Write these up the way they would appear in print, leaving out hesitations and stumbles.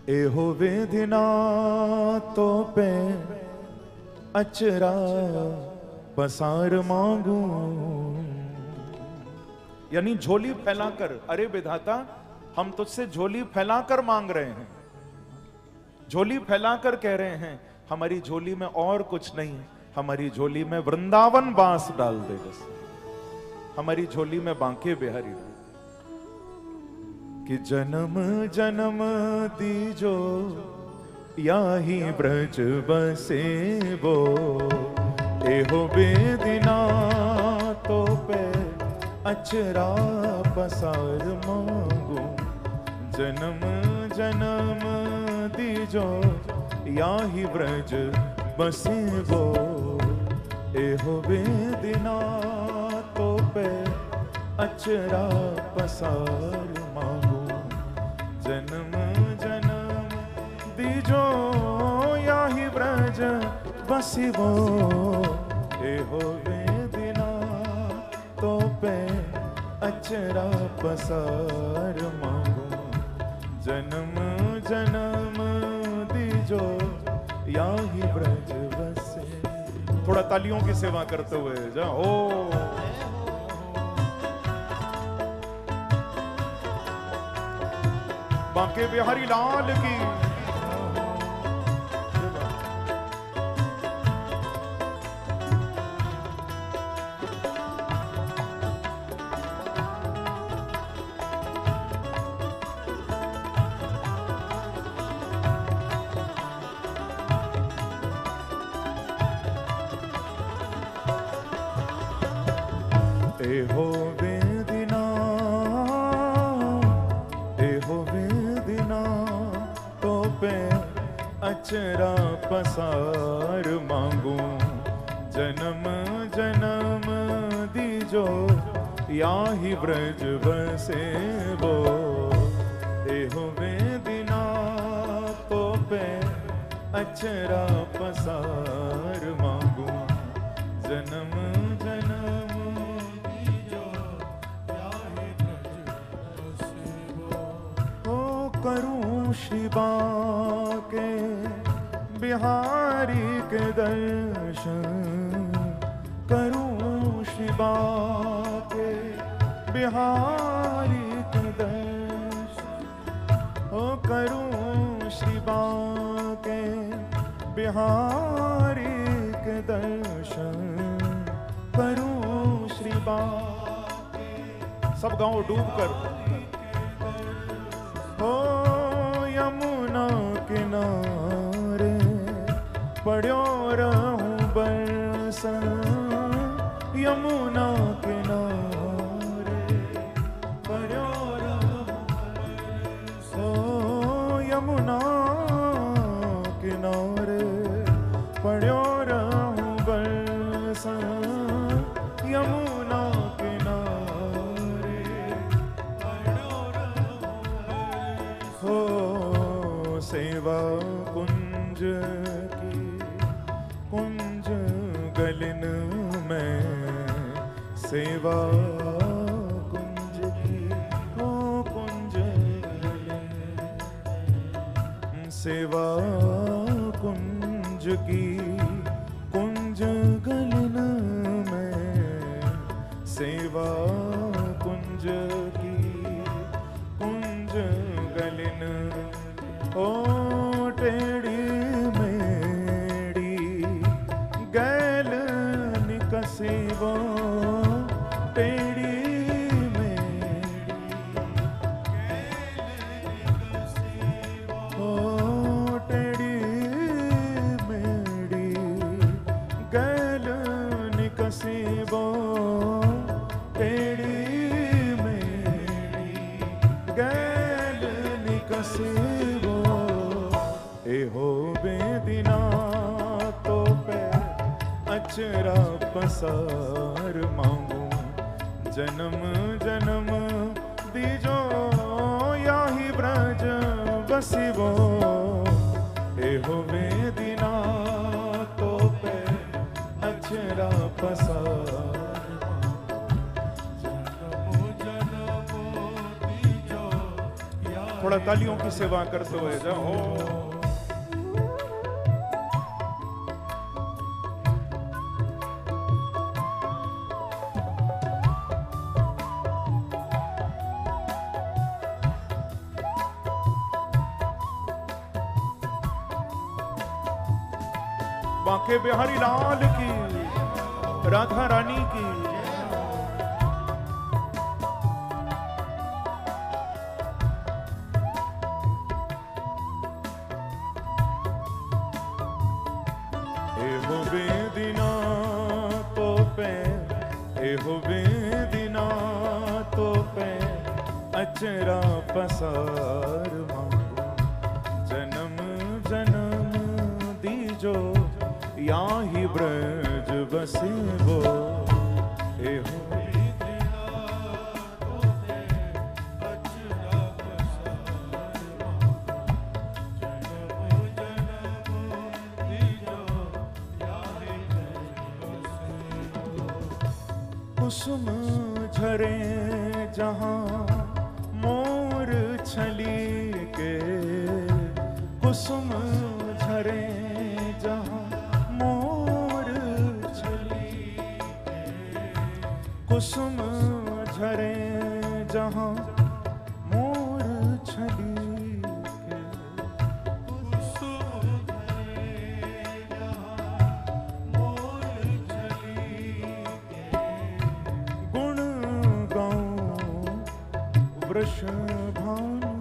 एहो वेदना तो पे अचरा पसार मांगू। यानी झोली फैलाकर, अरे विधाता हम तुझसे झोली फैलाकर मांग रहे हैं, झोली फैलाकर कह रहे हैं हमारी झोली में और कुछ नहीं, हमारी झोली में वृंदावन बांस डाल दे, बस हमारी झोली में बांके बिहारी डाल। कि जन्म जन्म दीजो याही ब्रज बसे वो, एहो बेदिना तो पे अचरा पसार मांगू। जन्म जन्म दीजो याही ब्रज बसे वो, एहो बेदिना तो पे अचरा पसार मांगू। जन्म जन्म दीजो याही ब्रज बसिवो, एहो वेदिना तो पे अचरा पसार मांगू। जन्म जन्म दीजो याही ब्रज बसे। थोड़ा तालियों की सेवा करते हुए जाओ। बांके बिहारी लाल की। एहो वेदिना, एहो वेदिना तो पे अचरा पसार मांगू। जन्म जन्म दीजो याही ब्रज बसे वो, एहो वेदिना तो पे अचरा पसार मांगू। जन्म जन्म दीजो याही ब्रज बसे वो, ओ करूं शिवा के बिहारी के दर्शन, करूं शिवा के बिहारी के दर्शन, ओ करूं शिवा के बिहारी के दर्शन, करूं शिवा के। सब गाँव डूब कर हो यमुना किनारे पड़ो रहूं बरसन, यमुना किनारे पड़ो रहूं बरसन, ओ यमुना किनारे पड़ो रहूं बरसन, यमुना किनारे पड़ो रहूं बरसन। हो सेवा कुंज की कुंज गलिन में, सेवा कुंज की ओ कुंज गलिन, सेवा कुंज की कुंज गलिन में, सेवा कुंज की कुंज गलिन। ओ टेढ़ी मेरी गैल निकसेवो, टेढ़ी मेरी गैल निकसेवो, ओ टेढ़ी मेरी गैल निकसेवो, टेढ़ी मेरी गैल निकसेवो। एहो वेदिना तो पे अचरा पसार मांगू। जन्म जन्म दीजो याही ब्रज बसिवो, एहो वेदिना तो पे अचरा पसार। थोड़ा तालियों की सेवा करते हुए जाओ। बांके बिहारी लाल की, राधा रानी की। एहो बेदिना तो पे, एहो बेदिना तो पे अचरा पसार मांगो, जन्म जन्म दीजो याही ब्रज बसिबो। एहो कुसुम झरे जहाँ मोर छली के, कुसुम झरे जहाँ मोर छली के, कुसुम झरे जहाँ मोर छली के, कुसुम झरे जहाँ मोर छली के, गुण गाऊं वृषभानु,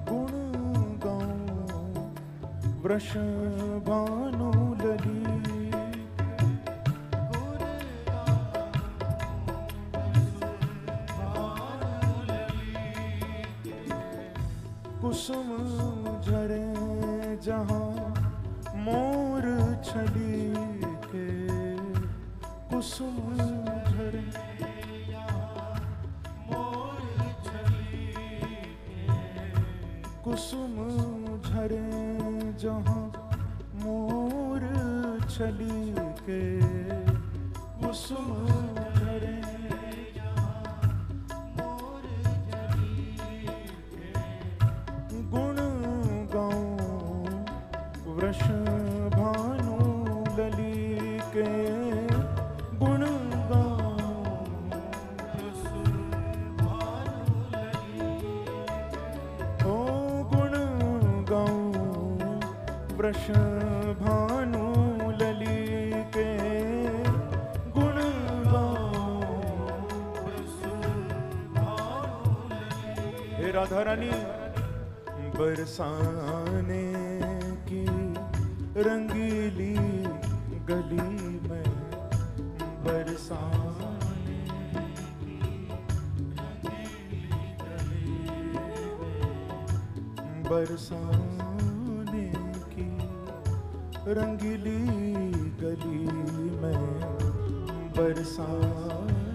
गुण गाऊं वृषभानु लली, कुसुम झरे जहाँ मोर छली के, कुसुम झरे मोर छली के, कुसुम झरे जहाँ मोर छली के, कुसुम झरे वृषभानु लली के, गुण गाऊं वृषभानु लली, ओ गुण गाऊं वृषभानु लली के, गुण गाऊं वृषभानु लली। हे राधा रानी, बरसाने की रंगीली गली में, बरसाने की रंगीली गली में, बरसाने की रंगीली गली में, बरसाने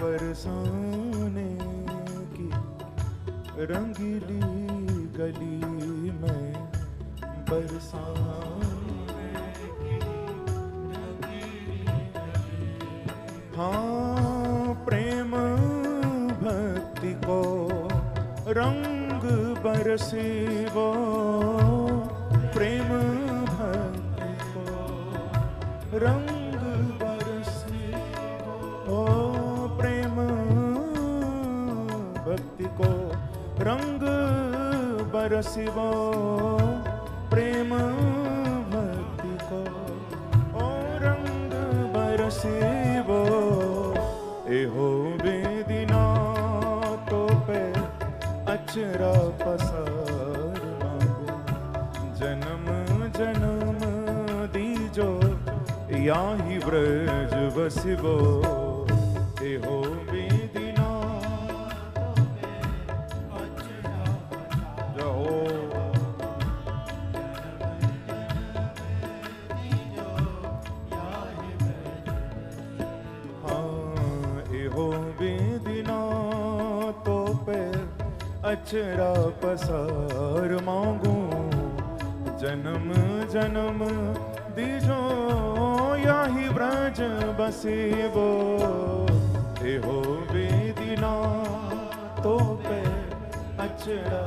बरसाने की रंगीली गली में, बरसाने की रंगीली गली। हाँ प्रेम भक्ति को रंग बरसीबो, प्रेम भक्ति को रंग बरसीबो, प्रेम भक्ति को रंग बरसिबो, प्रेम भक्ति को ओ रंग बरसिबो। एहो बेदिना तो पे अचरा पसार मांगो, जन्म जन्म दीजो याही ब्रज बसिबो। एहो बेदिना अचरा पसार मांगू जन्म जन्म दीजो याही ब्रज बसेबो हो बेदिना तो पे अचरा